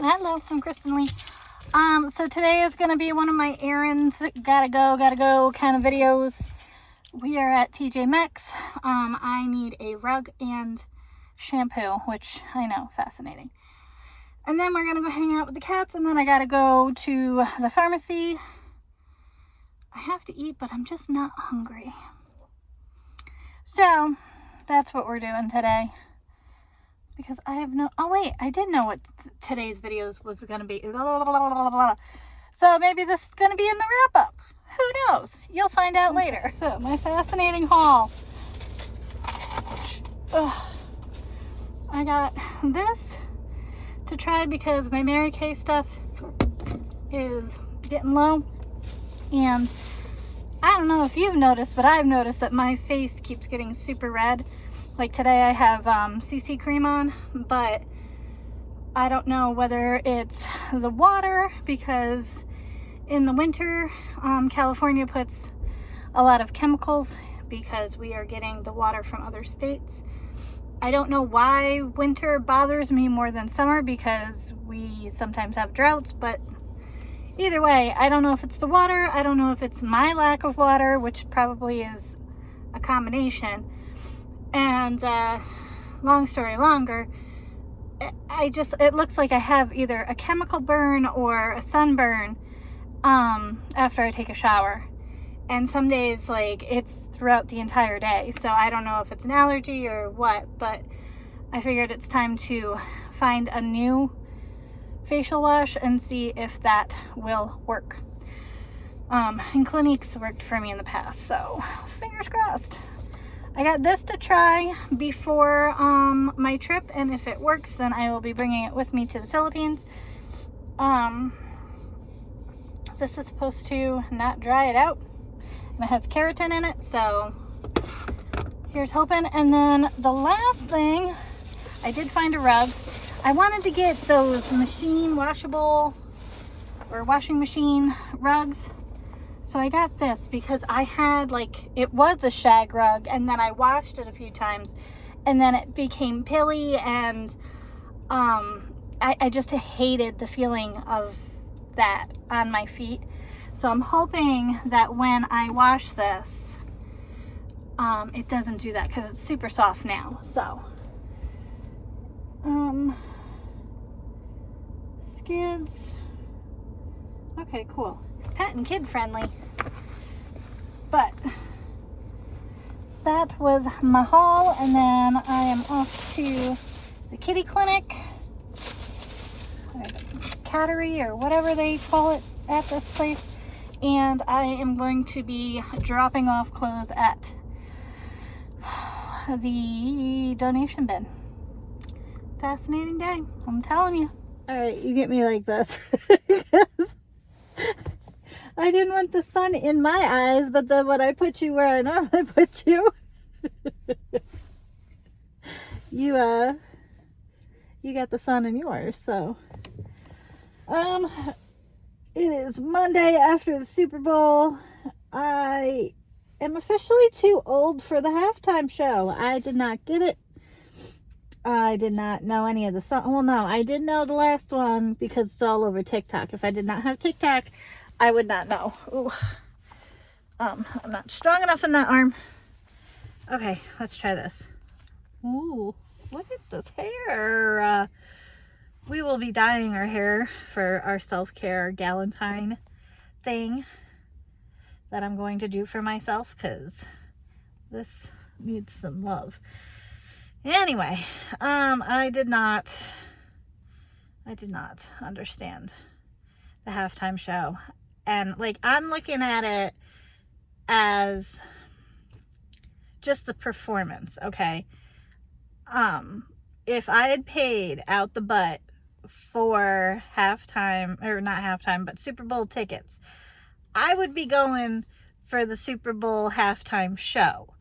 Hello, I'm Kristen Lee. So today is going to be one of my errands, gotta go kind of videos. We are at TJ Maxx. I need a rug and shampoo, which I know, fascinating. And then we're going to go hang out with the cats, and then I gotta go to the pharmacy. I have to eat, but I'm just not hungry. So, that's what we're doing today. Because I have no... Oh, wait. I did know what today's videos was going to be. So maybe this is going to be in the wrap-up. Who knows? You'll find out later. So, my fascinating haul. I got this to try because my Mary Kay stuff is getting low. And I don't know if you've noticed, but I've noticed that my face keeps getting super red. Like today I have CC cream on, but I don't know whether it's the water, because in the winter, California puts a lot of chemicals because we are getting the water from other states. I don't know why winter bothers me more than summer, because we sometimes have droughts, but either way, I don't know if it's the water. I don't know if it's my lack of water, which probably is a combination. And long story longer, it looks like I have either a chemical burn or a sunburn after I take a shower. And some days, like, it's throughout the entire day. So I don't know if it's an allergy or what, but I figured it's time to find a new facial wash and see if that will work. And Clinique's worked for me in the past, so fingers crossed. I got this to try before my trip, and if it works, then I will be bringing it with me to the Philippines. This is supposed to not dry it out, and it has keratin in it, so here's hoping. And then the last thing, I did find a rug. I wanted to get those machine washable or washing machine rugs. So I got this because I had, like, it was a shag rug, and then I washed it a few times, and then it became pilly, and I just hated the feeling of that on my feet. So I'm hoping that when I wash this, it doesn't do that, because it's super soft now. So skids. Okay, cool. Pet and kid friendly. But that was my haul, and then I am off to the kitty clinic, or cattery, or whatever they call it at this place, and I am going to be dropping off clothes at the donation bin. Fascinating day, I'm telling you. All right, you get me like this. I didn't want the sun in my eyes, but then when I put you where I normally put you, you got the sun in yours. So it is Monday after the Super Bowl. I am officially too old for the halftime show. I did not get it. I did not know any of the songs. Well, no, I did know the last one because it's all over TikTok. If I did not have TikTok, I would not know. Ooh. I'm not strong enough in that arm. Okay, let's try this. Ooh, look at this hair. We will be dyeing our hair for our self-care Galentine thing that I'm going to do for myself, because this needs some love. Anyway, I did not understand the halftime show. And, like, I'm looking at it as just the performance, okay? If I had paid out the butt for halftime, or not halftime, but Super Bowl tickets, I would be going for the Super Bowl halftime show.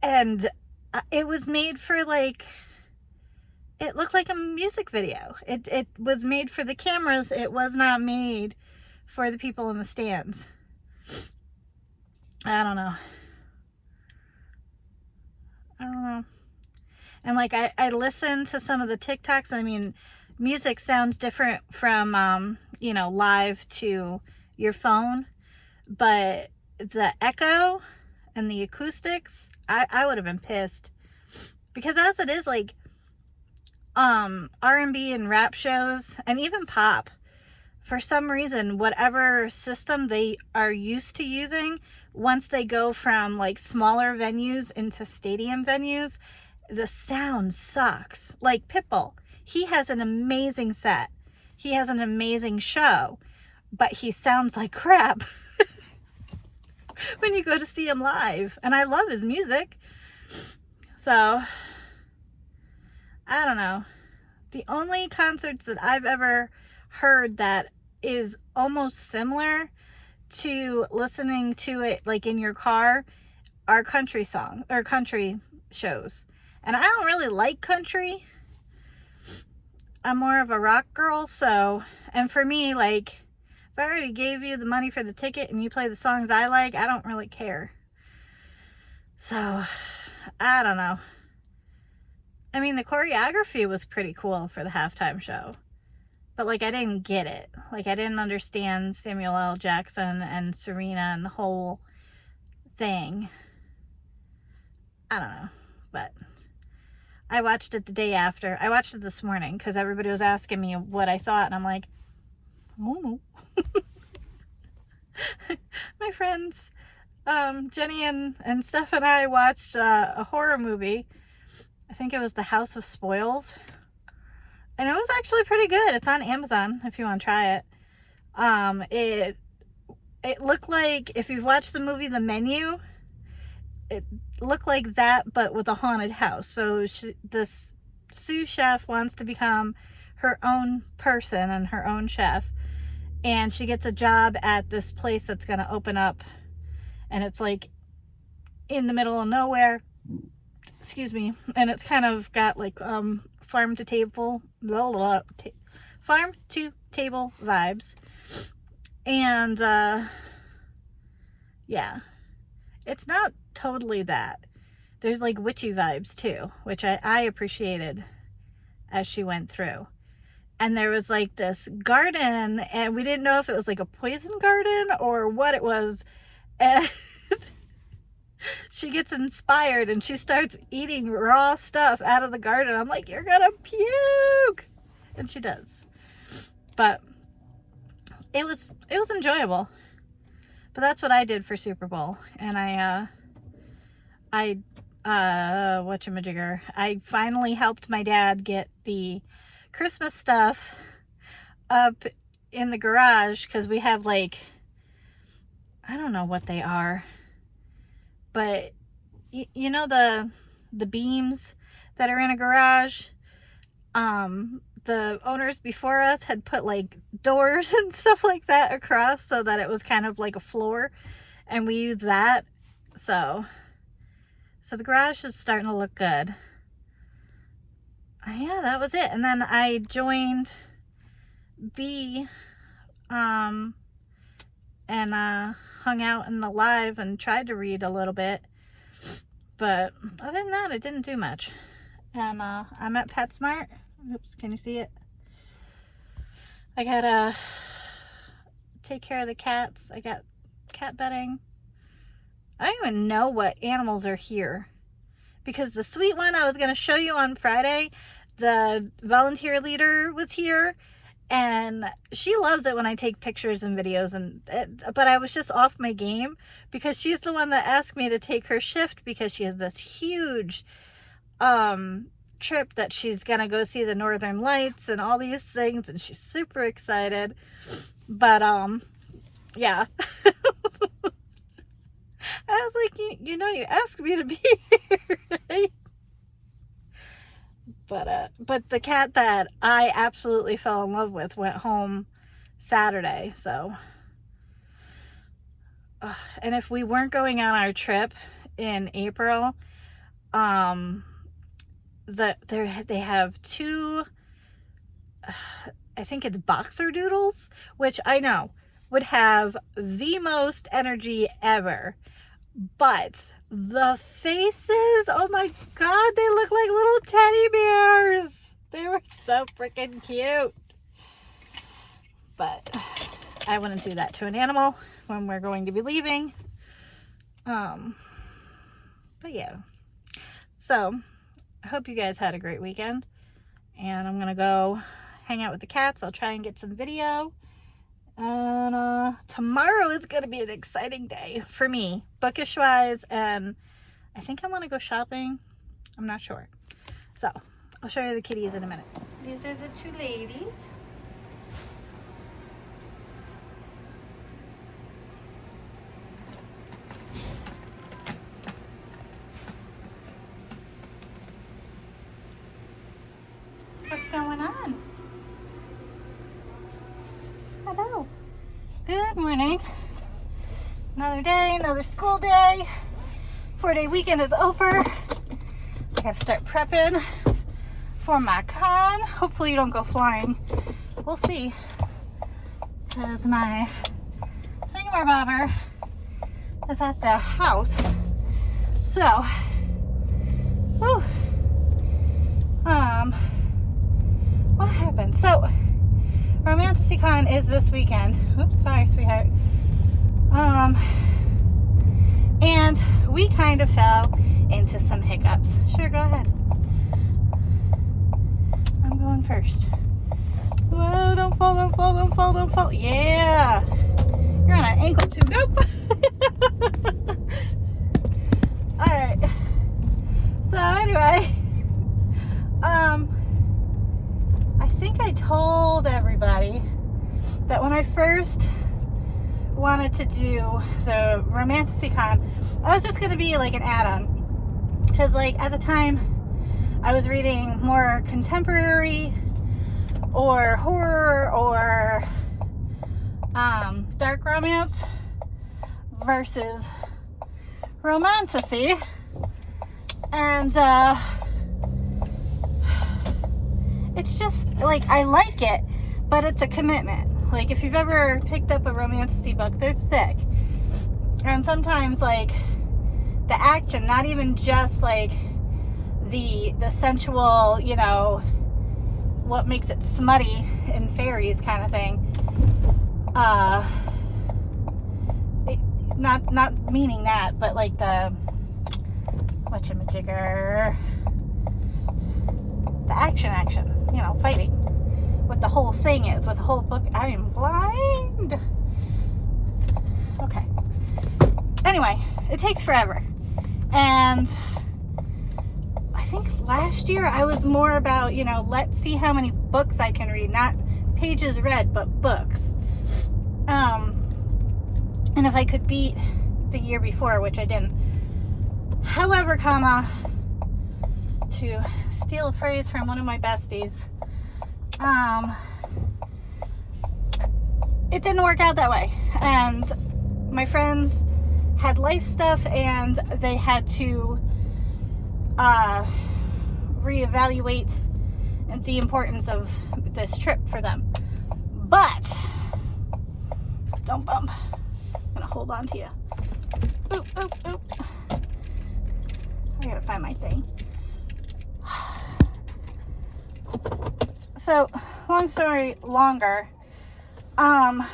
And it was made for, like, it looked like a music video. It was made for the cameras. It was not made for the people in the stands. I don't know. And like I listened to some of the TikToks. I mean, music sounds different from you know, live to your phone, but the echo and the acoustics, I would have been pissed, because as it is, like R&B and rap shows and even pop, for some reason, whatever system they are used to using, once they go from like smaller venues into stadium venues, the sound sucks. Like Pitbull, he has an amazing set, he has an amazing show, but he sounds like crap when you go to see him live. And I love his music. So I don't know. The only concerts that I've ever heard that is almost similar to listening to it like in your car are country song or country shows. And I don't really like country. I'm more of a rock girl, so, and for me, like, if I already gave you the money for the ticket and you play the songs I like, I don't really care. So, I don't know. I mean, the choreography was pretty cool for the halftime show, but like, I didn't get it. Like, I didn't understand Samuel L. Jackson and Serena and the whole thing. I don't know, but I watched it the day after. I watched it this morning because everybody was asking me what I thought, and I'm like, oh. My friends, Jenny and Steph and I watched a horror movie. I think it was The House of Spoils, and it was actually pretty good. It's on Amazon if you want to try it. It looked like, if you've watched the movie The Menu, it looked like that, but with a haunted house. So this sous chef wants to become her own person and her own chef, and she gets a job at this place that's going to open up, and it's like in the middle of nowhere. Excuse me. And it's kind of got like farm to table vibes. And yeah, it's not totally that. There's like witchy vibes too, which I appreciated as she went through. And there was like this garden, and we didn't know if it was like a poison garden or what it was. And she gets inspired and she starts eating raw stuff out of the garden. I'm like, you're gonna puke, and she does. But it was enjoyable. But that's what I did for Super Bowl, and whatchamajigger, I finally helped my dad get the Christmas stuff up in the garage, because we have like, I don't know what they are, but you know the beams that are in a garage? The owners before us had put like doors and stuff like that across so that it was kind of like a floor, and we used that. So the garage is starting to look good. Yeah, that was it. And then I joined B and hung out in the live and tried to read a little bit, but other than that, I didn't do much. And I'm at PetSmart. Oops, can you see it? I gotta take care of the cats. I got cat bedding. I don't even know what animals are here, because the sweet one I was going to show you on Friday, the volunteer leader was here, and she loves it when I take pictures and videos, but I was just off my game, because she's the one that asked me to take her shift, because she has this huge trip that she's going to go see the Northern Lights and all these things, and she's super excited. But yeah. I was like, you know, you asked me to be here, right? But the cat that I absolutely fell in love with went home Saturday, so. And if we weren't going on our trip in April, they have two, I think it's boxer doodles, which I know would have the most energy ever. But the faces, oh my God, they look like little teddy bears. They were so freaking cute. But I wouldn't do that to an animal when we're going to be leaving. But yeah. So I hope you guys had a great weekend. And I'm going to go hang out with the cats. I'll try and get some video. And tomorrow is going to be an exciting day for me, bookish wise. And I think I want to go shopping. I'm not sure. So I'll show you the kitties in a minute. These are the two ladies. What's going on? Hello. Good morning. Another day, another school day. 4-day weekend is over. I gotta start prepping for my con. Hopefully you don't go flying. We'll see. Because my thingamabobber is at the house. So, whew. What happened? So, Romanticycon is this weekend. Oops, sorry, sweetheart. And we kind of fell into some hiccups. Sure, go ahead. I'm going first. Whoa, don't fall, don't fall, don't fall, don't fall. Yeah. You're on an ankle too. Nope. Alright. So, anyway. I think I told everybody that when I first wanted to do the Romanticycon, I was just going to be like an add-on. Because like at the time, I was reading more contemporary or horror or dark romance versus romantasy. And it's just like, I like it, but it's a commitment. Like if you've ever picked up a romantasy book, they're thick. And sometimes like the action, not even just like the sensual, you know, what makes it smutty in fairies kind of thing. Not meaning that, but like the whatchamajigger, the action, you know, fighting. What the whole thing is, what the whole book. I am blind. Okay. Anyway, it takes forever. And I think last year I was more about, you know, let's see how many books I can read. Not pages read, but books. And if I could beat the year before, which I didn't. However, to steal a phrase from one of my besties, it didn't work out that way. And my friends had life stuff and they had to reevaluate the importance of this trip for them. But don't bump. I'm gonna hold on to you. Oop, oop, oop. I gotta find my thing. So, long story longer, I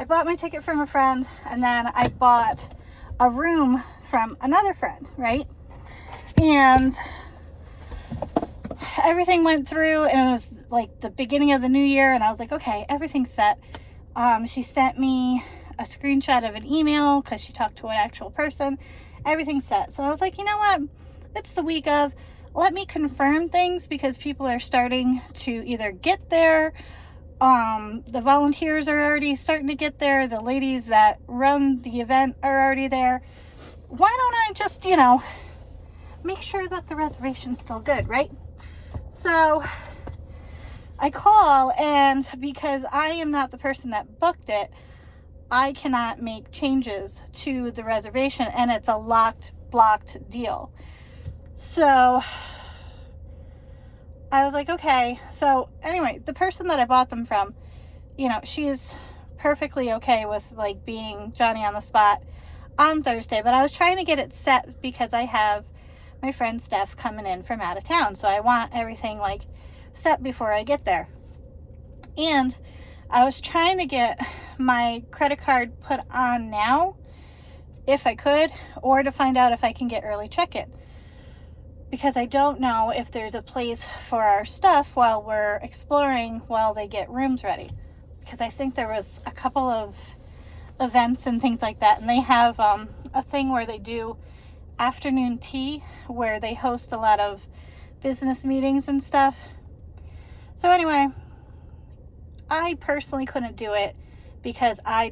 bought my ticket from a friend, and then I bought a room from another friend, right? And everything went through, and it was like the beginning of the new year, and I was like, okay, everything's set. She sent me a screenshot of an email because she talked to an actual person. Everything's set. So I was like, you know what? It's the week of. Let me confirm things because people are starting to either get there. The volunteers are already starting to get there. The ladies that run the event are already there. Why don't I just, you know, make sure that the reservation's still good, right? So I call, and because I am not the person that booked it, I cannot make changes to the reservation, and it's a blocked deal. So I was like, okay. So anyway, the person that I bought them from, you know, she is perfectly okay with like being Johnny on the spot. on Thursday, but I was trying to get it set because I have my friend Steph coming in from out of town. So I want everything like set before I get there. And I was trying to get my credit card put on now, if I could, or to find out if I can get early check-in. Because I don't know if there's a place for our stuff while we're exploring while they get rooms ready. Because I think there was a couple of events and things like that, and they have a thing where they do afternoon tea where they host a lot of business meetings and stuff. So anyway, I personally couldn't do it because I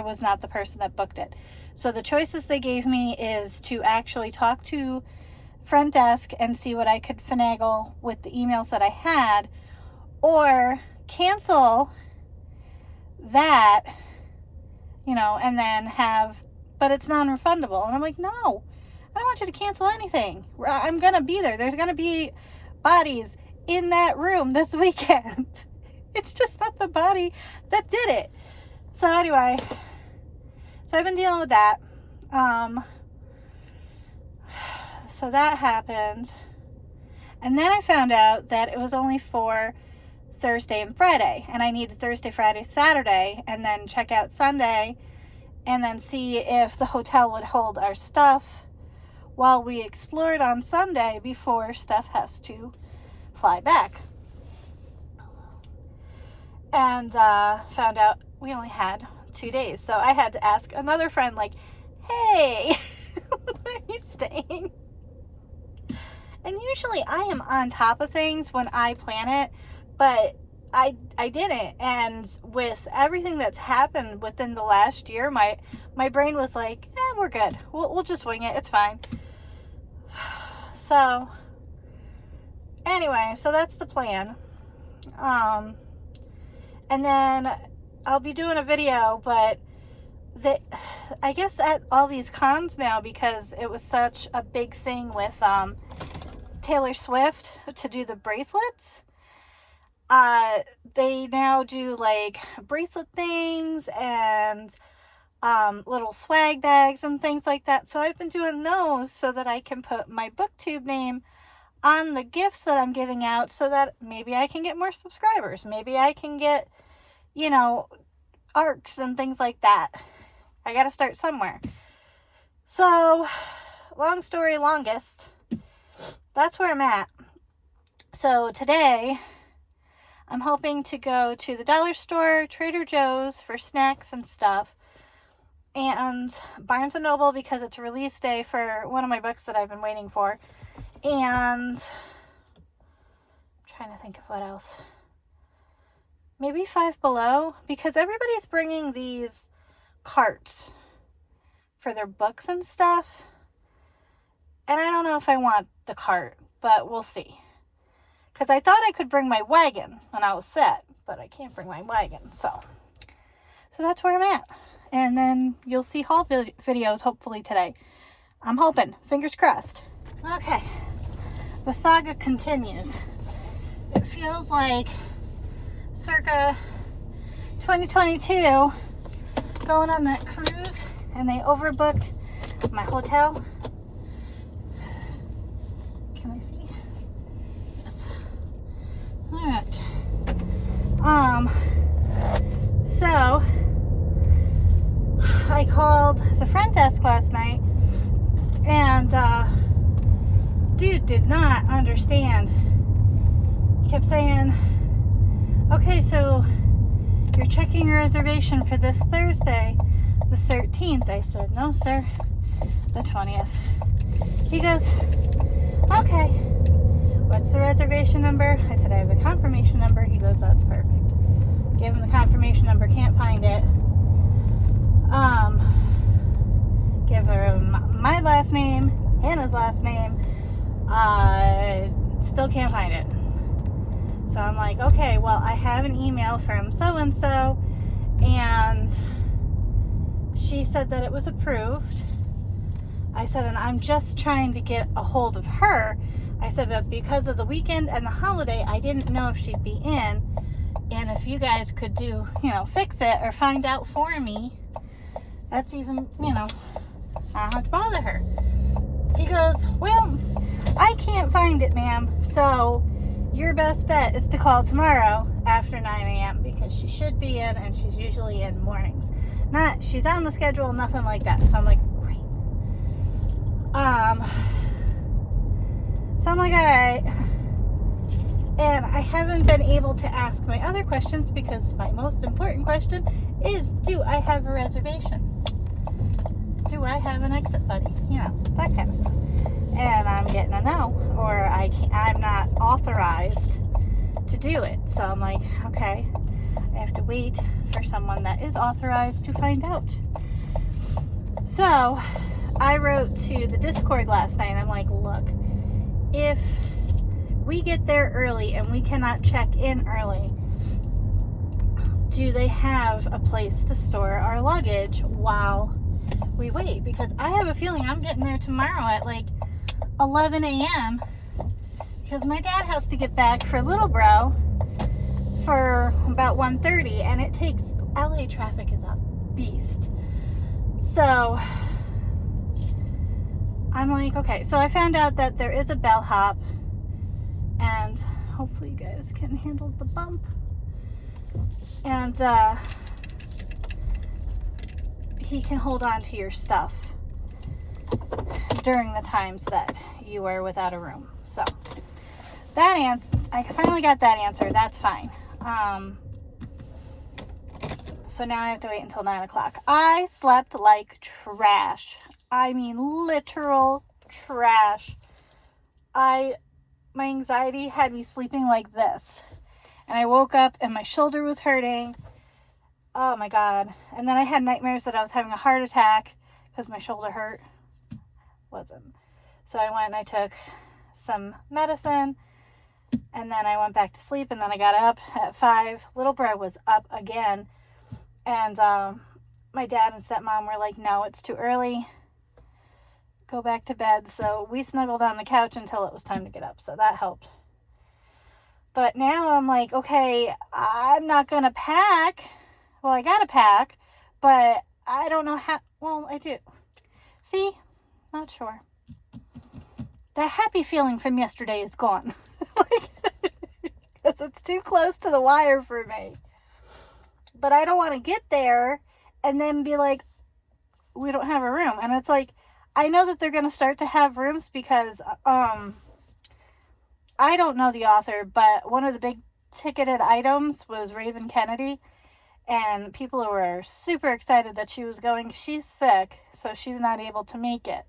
was not the person that booked it. So the choices they gave me is to actually talk to front desk and see what I could finagle with the emails that I had, or cancel that, and then but it's non-refundable. And I'm like, no, I don't want you to cancel anything. I'm going to be there. There's going to be bodies in that room this weekend. It's just not the body that did it. So anyway, I've been dealing with that. So that happened. And then I found out that it was only for Thursday and Friday. And I needed Thursday, Friday, Saturday, and then check out Sunday, and then see if the hotel would hold our stuff while we explored on Sunday before Steph has to fly back. And found out we only had 2 days. So I had to ask another friend, like, hey, where are you staying? And usually I am on top of things when I plan it, but I didn't. And with everything that's happened within the last year, my brain was like, we're good. We'll just wing it. It's fine. So anyway, so that's the plan. And then I'll be doing a video, but I guess at all these cons now, because it was such a big thing with Taylor Swift to do the bracelets, they now do like bracelet things and little swag bags and things like that. So I've been doing those so that I can put my BookTube name on the gifts that I'm giving out, so that maybe I can get more subscribers. Maybe I can get, ARCs and things like that. I got to start somewhere. So, long story longest, that's where I'm at. So today, I'm hoping to go to the dollar store, Trader Joe's for snacks and stuff, and Barnes & Noble because it's release day for one of my books that I've been waiting for. And I'm trying to think of what else. Maybe Five Below, because everybody's bringing these carts for their books and stuff. And I don't know if I want the cart, but we'll see. Because I thought I could bring my wagon when I was set, but I can't bring my wagon. So that's where I'm at. And then you'll see haul videos hopefully today. I'm hoping. Fingers crossed. Okay. The saga continues. It feels like circa 2022 going on that cruise, and they overbooked my hotel. Can I see? Yes. Alright. So I called the front desk last night, and dude did not understand. He kept saying, okay, so you're checking your reservation for this Thursday, the 13th. I said, no, sir, the 20th. He goes, okay, what's the reservation number? I said, I have the confirmation number. He goes, that's perfect. Gave him the confirmation number, can't find it. Give him my last name, Hannah's last name, still can't find it. So I'm like, okay, well, I have an email from so-and-so, and she said that it was approved. I said, and I'm just trying to get a hold of her. I said, but because of the weekend and the holiday, I didn't know if she'd be in, and if you guys could do, fix it or find out for me, That's even, I don't have to bother her. He goes, well, I can't find it, ma'am. So your best bet is to call tomorrow after 9 a.m. because she should be in, and she's usually in mornings. She's on the schedule, nothing like that. So I'm like, great. So I'm like, all right. And I haven't been able to ask my other questions because my most important question is, do I have a reservation? Do I have an exit buddy? That kind of stuff. And I'm getting a no, or I'm not authorized to do it. So I'm like, okay, I have to wait for someone that is authorized to find out. So I wrote to the Discord last night. I'm like, look, if we get there early and we cannot check in early, do they have a place to store our luggage while we wait? Because I have a feeling I'm getting there tomorrow at like 11 a.m. because my dad has to get back for little bro for about 1:30, and it takes, LA traffic is a beast. So I'm like, okay. So I found out that there is a bellhop, and hopefully you guys can handle the bump. And he can hold on to your stuff during the times that you are without a room. So that answer, I finally got that answer. That's fine. So now I have to wait until 9 o'clock. I slept like trash. I mean, literal trash. My anxiety had me sleeping like this. And I woke up and my shoulder was hurting. Oh my God. And then I had nightmares that I was having a heart attack because my shoulder hurt. Wasn't. So I went and I took some medicine, and then I went back to sleep, and then I got up at 5. Little bro was up again. And my dad and stepmom were like, no, it's too early. Go back to bed. So we snuggled on the couch until it was time to get up. So that helped. But now I'm like, okay, I'm not going to pack. Well, I got to pack, but I don't know how. Well, I do. See? Not sure. That happy feeling from yesterday is gone. Because it's too close to the wire for me. But I don't want to get there and then be like, we don't have a room. And it's like, I know that they're going to start to have rooms because I don't know the author, but one of the big ticketed items was Raven Kennedy. And people were super excited that she was going. She's sick, so she's not able to make it.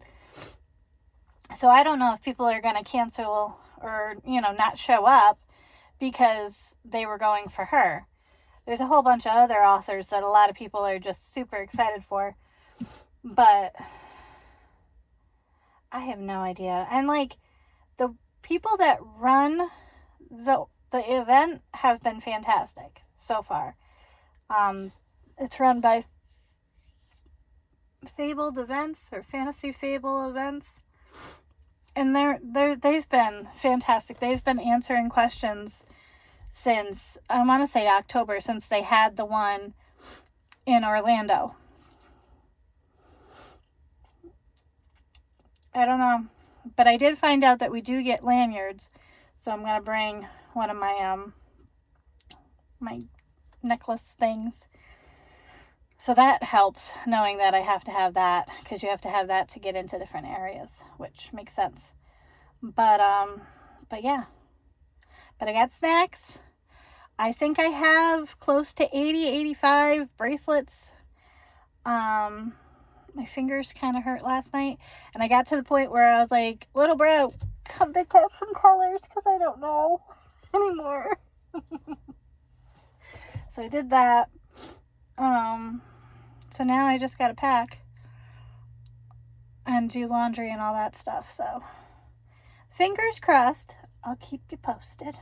So I don't know if people are going to cancel or, not show up because they were going for her. There's a whole bunch of other authors that a lot of people are just super excited for. But I have no idea. And like the people that run the event have been fantastic so far. It's run by Fabled Events or Fantasy Fable Events. And they've been fantastic. They've been answering questions since, I want to say October, since they had the one in Orlando. I don't know. But I did find out that we do get lanyards. So I'm going to bring one of my my necklace things. So that helps, knowing that I have to have that, because you have to have that to get into different areas, which makes sense. But yeah. But I got snacks. I think I have close to 80, 85 bracelets. My fingers kind of hurt last night, and I got to the point where I was like, little bro, come pick up some colors, because I don't know anymore. So I did that. So now I just gotta pack and do laundry and all that stuff. So fingers crossed. I'll keep you posted.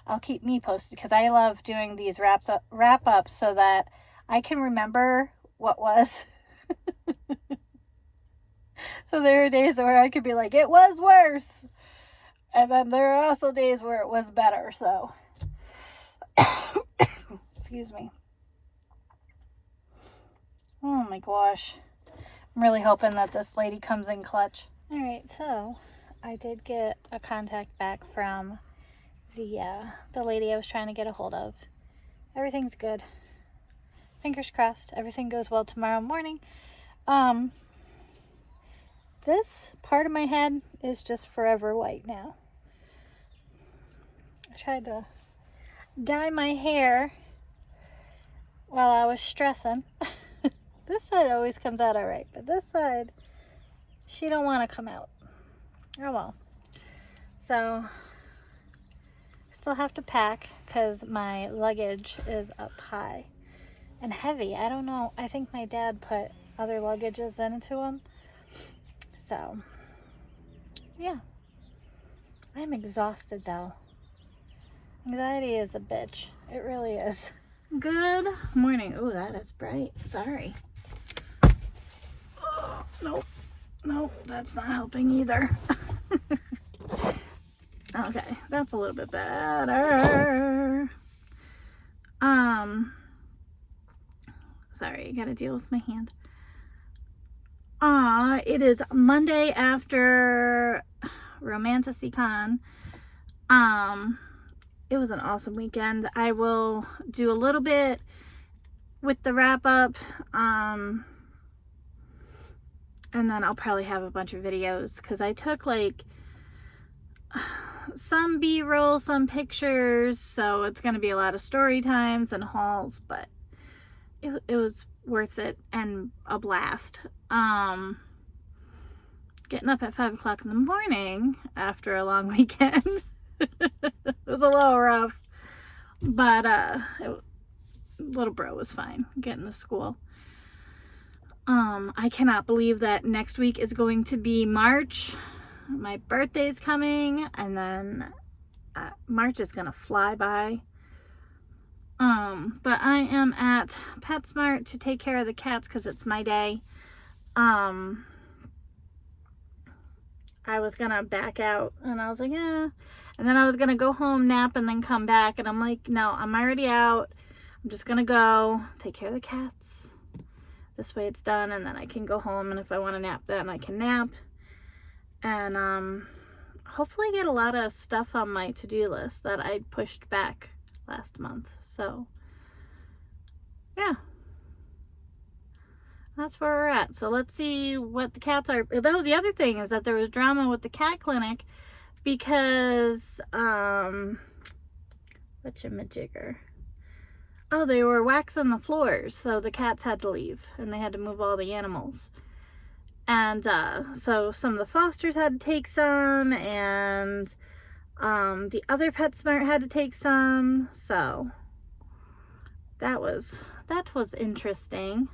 I'll keep me posted, because I love doing these wrap-ups so that I can remember what was. So there are days where I could be like, it was worse. And then there are also days where it was better. So excuse me. Oh my gosh. I'm really hoping that this lady comes in clutch. All right, so I did get a contact back from the lady I was trying to get a hold of. Everything's good. Fingers crossed. Everything goes well tomorrow morning. This part of my head is just forever white now. I tried to dye my hair while I was stressing. This side always comes out all right, but this side, she don't want to come out. Oh well. So, still have to pack because my luggage is up high and heavy. I don't know. I think my dad put other luggages into them. So, yeah. I'm exhausted though. Anxiety is a bitch. It really is. Good morning. Oh, that is bright. Sorry. Oh, nope. Nope, that's not helping either. Okay, that's a little bit better. Sorry, I gotta deal with my hand. It is Monday after Romanticycon. It was an awesome weekend. I will do a little bit with the wrap up. And then I'll probably have a bunch of videos because I took like some B-roll, some pictures, so it's going to be a lot of story times and hauls, but it was worth it and a blast. Getting up at 5 o'clock in the morning after a long weekend it was a little rough, but little bro was fine getting to school. I cannot believe that next week is going to be March. My birthday's coming, and then March is gonna fly by. But I am at PetSmart to take care of the cats because it's my day. I was gonna back out, and I was like, and then I was gonna go home, nap, and then come back, and I'm like, no, I'm already out. I'm just gonna go take care of the cats. This way it's done, and then I can go home, and if I want to nap then I can nap. And hopefully get a lot of stuff on my to-do list that I pushed back last month. So, yeah. That's where we're at. So let's see what the cats are. That was the other thing, is that there was drama with the cat clinic because, whatchamajigger. Oh, they were waxing the floors, so the cats had to leave, and they had to move all the animals. And so some of the fosters had to take some, and the other PetSmart had to take some. So that was interesting.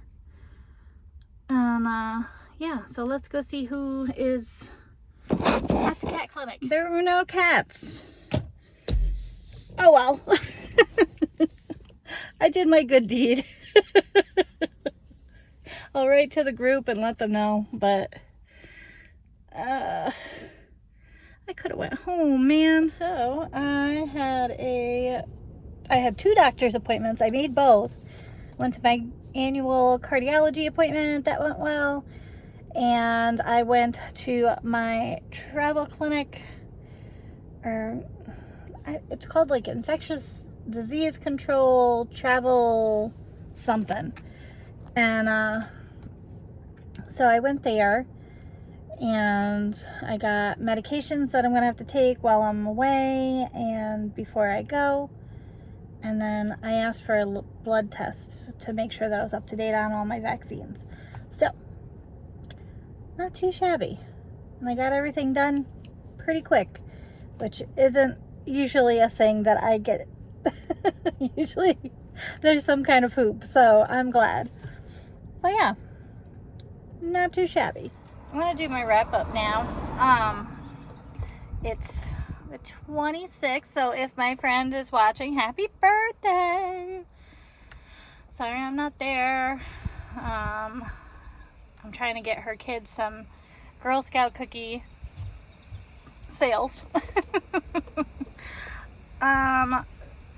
And yeah, so let's go see who is at the cat clinic. There were no cats. Oh well. I did my good deed. I'll write to the group and let them know, but I could have went home, man. So I had 2 doctor's appointments. I made both. Went to my annual cardiology appointment. That went well. And I went to my travel clinic, it's called like infectious disease control travel something. And so I went there, and I got medications that I'm gonna have to take while I'm away and before I go. And then I asked for a blood test to make sure that I was up to date on all my vaccines. So, not too shabby. And I got everything done pretty quick, which isn't usually a thing that I get. Usually there's some kind of hoop, so I'm glad. So yeah, not too shabby. I'm gonna do my wrap up now. It's the 26th, so if my friend is watching, happy birthday. Sorry I'm not there. I'm trying to get her kids some Girl Scout cookie sales.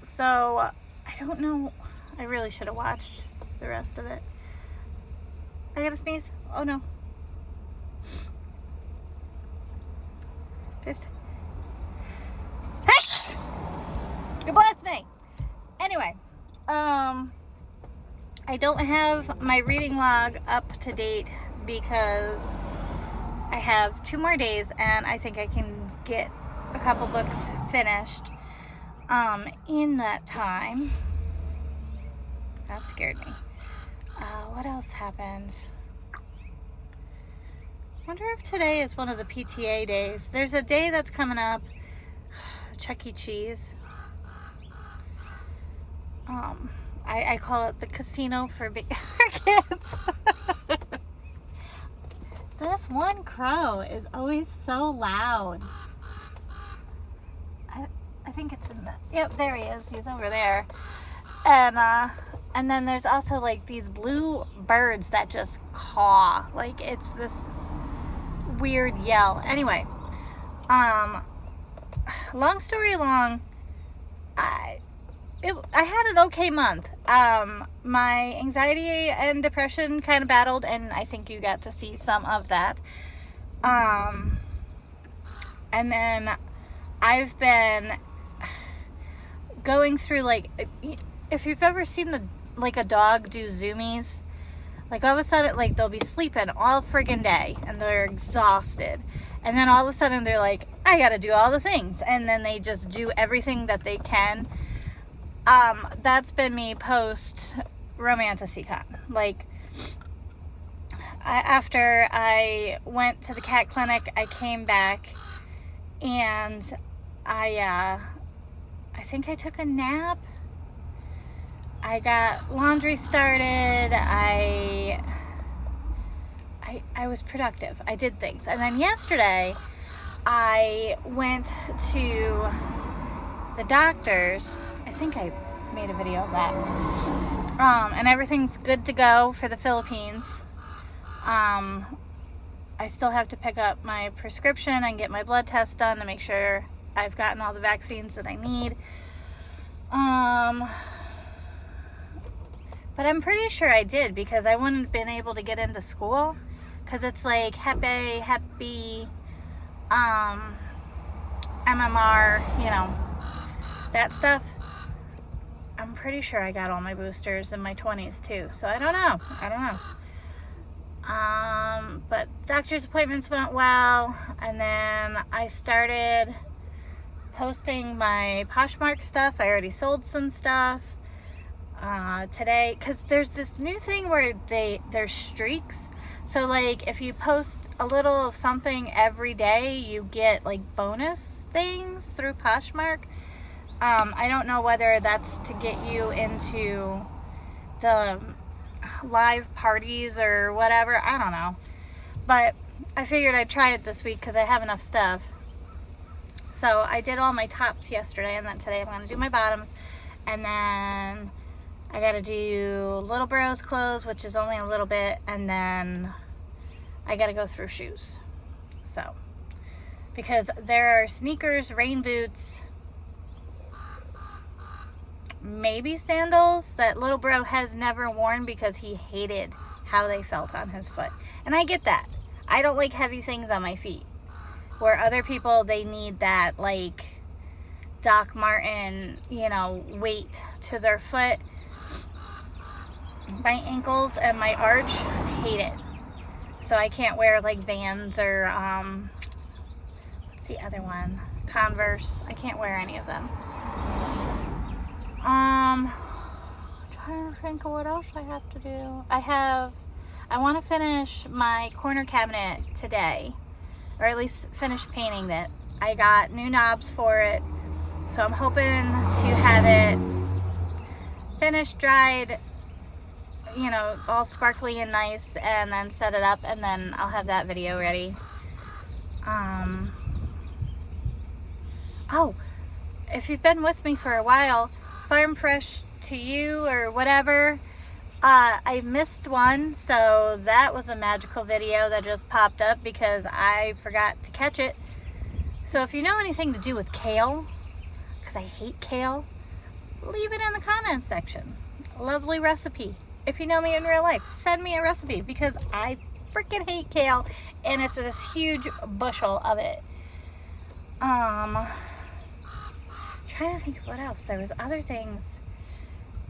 So I don't know, I really should have watched the rest of it. I gotta sneeze. Oh no. Just. God bless me. Anyway, I don't have my reading log up to date because I have 2 more days and I think I can get a couple books finished in that time. That scared me. What else happened? I wonder if today is one of the PTA days. There's a day that's coming up, Chuck E. Cheese. I call it the casino for kids. This one crow is always so loud. I think it's in the, yep, there he is. He's over there. And then there's also like these blue birds that just caw. Like it's this weird yell. Anyway, long story long, I had an okay month. My anxiety and depression kind of battled, and I think you got to see some of that. And then I've been going through, like, if you've ever seen a dog do zoomies, like all of a sudden, like they'll be sleeping all friggin' day and they're exhausted. And then all of a sudden they're like, I gotta do all the things. And then they just do everything that they can. That's been me post Romanticon. Like, after I went to the cat clinic, I came back and I think I took a nap. I got laundry started. I was productive. I did things. And then yesterday I went to the doctor's. I think I made a video of that. And everything's good to go for the Philippines. I still have to pick up my prescription and get my blood test done to make sure I've gotten all the vaccines that I need. But I'm pretty sure I did, because I wouldn't have been able to get into school, because it's like Hep A, Hep B, MMR, you know, that stuff. I'm pretty sure I got all my boosters in my 20s too, so I don't know. But doctor's appointments went well, and then I started posting my Poshmark stuff. I already sold some stuff today, because there's this new thing where there's streaks. So like if you post a little of something every day, you get like bonus things through Poshmark. I don't know whether that's to get you into the live parties or whatever. I don't know. But I figured I'd try it this week because I have enough stuff. So I did all my tops yesterday, and then today I'm going to do my bottoms. And then I got to do Little Bros clothes, which is only a little bit. And then I got to go through shoes. So, because there are sneakers, rain boots, maybe sandals that Little Bro has never worn because he hated how they felt on his foot. And I get that. I don't like heavy things on my feet. Where other people, they need that like Doc Marten, you know, weight to their foot. My ankles and my arch, hate it. So I can't wear like Vans or what's the other one? Converse. I can't wear any of them. I'm trying to think of what else I have to do. I want to finish my corner cabinet today, or at least finish painting it. I got new knobs for it, so I'm hoping to have it finished, dried, you know, all sparkly and nice, and then set it up, and then I'll have that video ready. Oh, if you've been with me for a while, Farm Fresh to You or whatever, I missed one, so that was a magical video that just popped up because I forgot to catch it. So if you know anything to do with kale, because I hate kale, leave it in the comments section. Lovely recipe. if you know me in real life, send me a recipe because I freaking hate kale and it's this huge bushel of it. Trying to think of what else. There was other things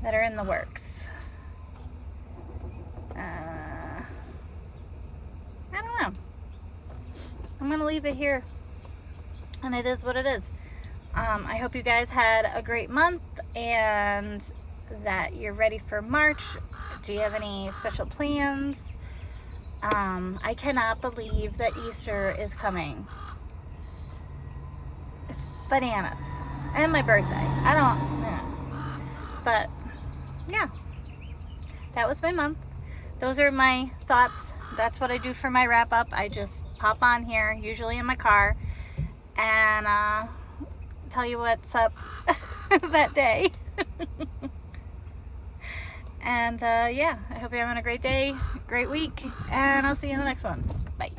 that are in the works. I don't know. I'm gonna leave it here, and it is what it is. I hope you guys had a great month and that you're ready for March. Do you have any special plans? I cannot believe that Easter is coming. It's bananas. And my birthday. I don't know. But yeah, that was my month. Those are my thoughts. That's what I do for my wrap up. I just pop on here, usually in my car, and tell you what's up that day. And yeah, I hope you're having a great day, great week, and I'll see you in the next one. Bye.